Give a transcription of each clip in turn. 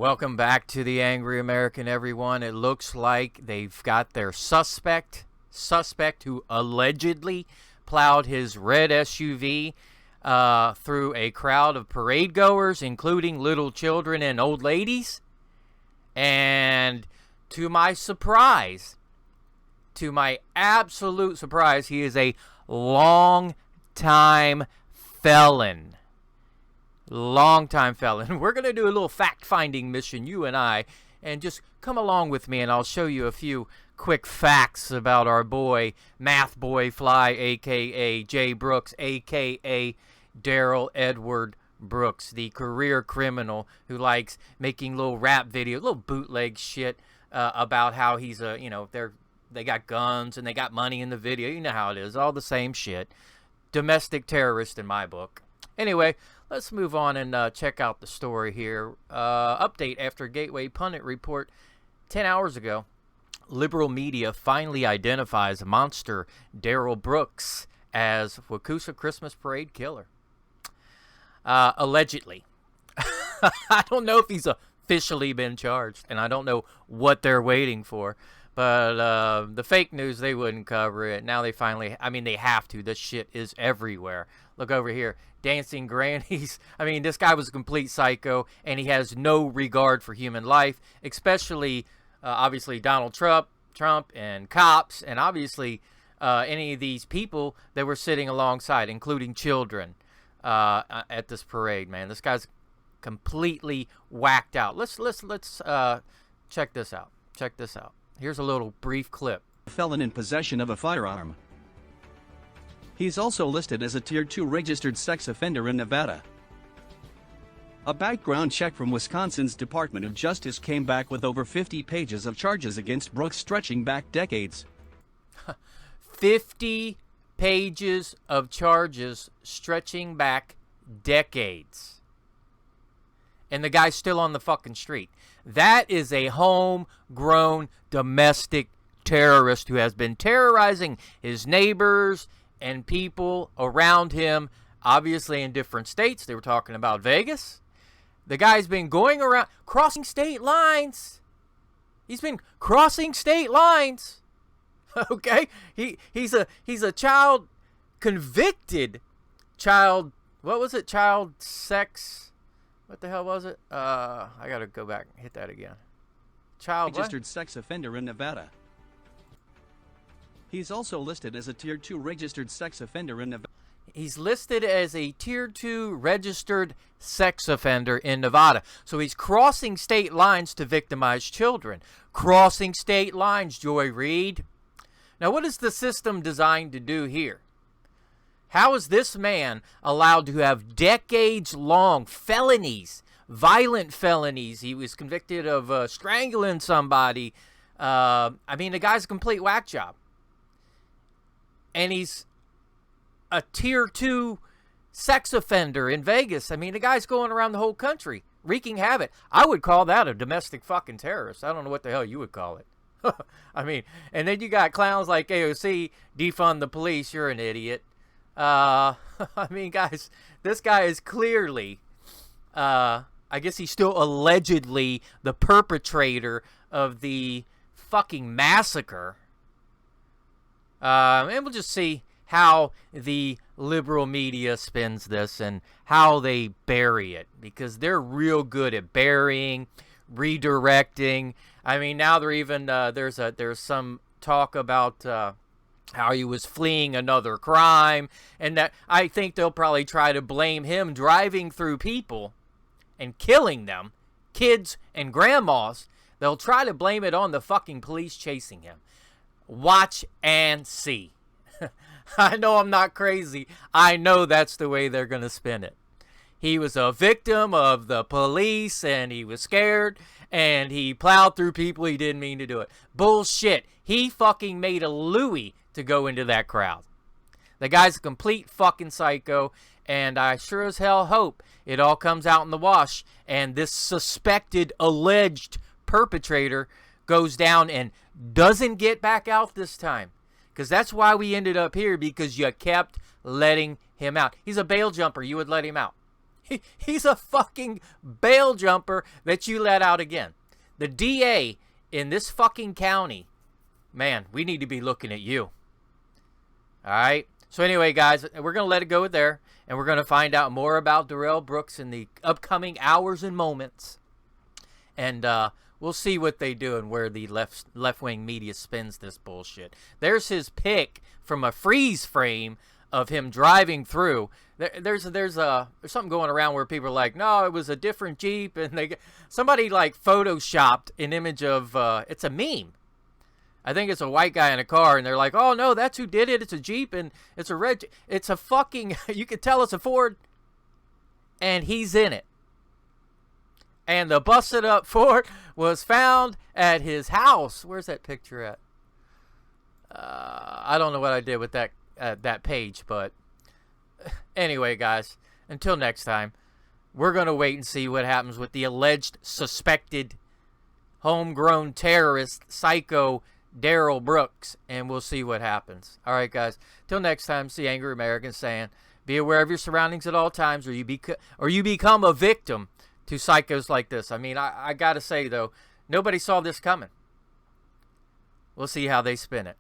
Welcome back to the Angry American, everyone. It looks like they've got their suspect who allegedly plowed his red SUV through a crowd of parade goers, including little children and old ladies. And to my surprise, to my absolute surprise, he is a long-time felon. Long-time felon. We're going to do a little fact-finding mission, you and I, and just come along with me, and I'll show you a few quick facts about our boy, mathboifly, a.k.a. Jay Brooks, a.k.a. Darrell Edward Brooks, the career criminal who likes making little rap videos, little bootleg shit about how he's a, they got guns and they got money in the video. You know how it is, all the same shit. Domestic terrorist in my book. Anyway, let's move on and check out the story here. Update after Gateway Pundit report 10 hours ago. Liberal media finally identifies monster Darrell Brooks as Waukesha Christmas Parade killer. Allegedly. I don't know if he's officially been charged, and I don't know what they're waiting for. But the fake news, they wouldn't cover it. Now they finally, they have to. This shit is everywhere. Look over here. Dancing grannies. This guy was a complete psycho, and he has no regard for human life, especially, obviously, Donald Trump and cops, and obviously any of these people that were sitting alongside, including children, at this parade, man. This guy's completely whacked out. Let's check this out. Check this out. Here's a little brief clip. Felon in possession of a firearm. He's also listed as a Tier 2 registered sex offender in Nevada. A background check from Wisconsin's Department of Justice came back with over 50 pages of charges against Brooks stretching back decades. 50 pages of charges stretching back decades. And the guy's still on the fucking street. That is a homegrown domestic terrorist who has been terrorizing his neighbors and people around him, obviously in different states. They were talking about Vegas. The guy's been going around, crossing state lines. He's been crossing state lines. Okay? He's a child, convicted child, what was it? Child sex. What the hell was it? I gotta go back and hit that again. Child registered sex offender in Nevada. He's also listed as a Tier 2 registered sex offender in Nevada. He's listed as a Tier 2 registered sex offender in Nevada. So he's crossing state lines to victimize children. Crossing state lines, Joy Reid. Now, what is the system designed to do here? How is this man allowed to have decades-long felonies, violent felonies? He was convicted of strangling somebody. The guy's a complete whack job. And he's a Tier 2 sex offender in Vegas. The guy's going around the whole country, wreaking havoc. I would call that a domestic fucking terrorist. I don't know what the hell you would call it. And then you got clowns like AOC, defund the police, you're an idiot. Guys, this guy is clearly, I guess he's still allegedly the perpetrator of the fucking massacre. And we'll just see how the liberal media spins this and how they bury it, because they're real good at burying, redirecting. Now they're even, there's some talk about, how he was fleeing another crime, and that I think they'll probably try to blame him driving through people and killing them, kids and grandmas. They'll try to blame it on the fucking police chasing him. Watch and see. I know I'm not crazy. I know that's the way they're going to spin it. He was a victim of the police, and he was scared, and he plowed through people. He didn't mean to do it. Bullshit. He fucking made a Louis to go into that crowd. The guy's a complete fucking psycho, and I sure as hell hope it all comes out in the wash, and this suspected, alleged perpetrator goes down and doesn't get back out this time. Because that's why we ended up here, because you kept letting him out. He's a bail jumper. You would let him out. He's a fucking bail jumper that you let out again. The DA in this fucking county, man, we need to be looking at you. All right? So anyway, guys, we're going to let it go there, and we're going to find out more about Darrell Brooks in the upcoming hours and moments. And we'll see what they do and where the left-wing media spins this bullshit. There's his pic from a freeze frame of him driving through. There's something going around where people are like, no, it was a different Jeep, and somebody like photoshopped an image of it's a meme. I think it's a white guy in a car, and they're like, oh no, that's who did it. It's a Jeep, and it's a red. It's a fucking. You can tell it's a Ford, and he's in it. And the busted up Ford was found at his house. Where's that picture at? I don't know what I did with that page, but anyway, guys, until next time, we're going to wait and see what happens with the alleged suspected homegrown terrorist psycho Darrell Brooks, and we'll see what happens. All right, guys, till next time, see Angry Americans saying, be aware of your surroundings at all times, or you become a victim to psychos like this. I mean, I got to say, though, nobody saw this coming. We'll see how they spin it.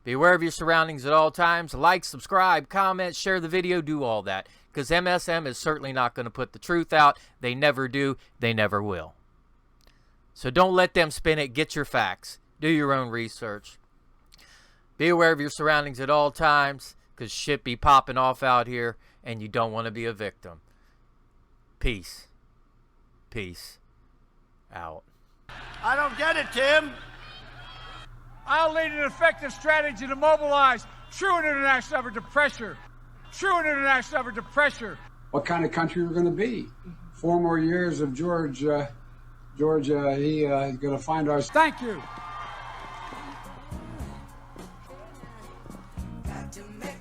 Be aware of your surroundings at all times. Like, subscribe, comment, share the video, do all that. Because MSM is certainly not going to put the truth out. They never do. They never will. So don't let them spin it. Get your facts. Do your own research. Be aware of your surroundings at all times. Because shit be popping off out here. And you don't want to be a victim. Peace. Peace out. I don't get it, Tim. I'll lead an effective strategy to mobilize true international effort to pressure. True international effort to pressure. What kind of country we're going to be? 4 more years of Georgia, he's going to find our... Thank you. Got to make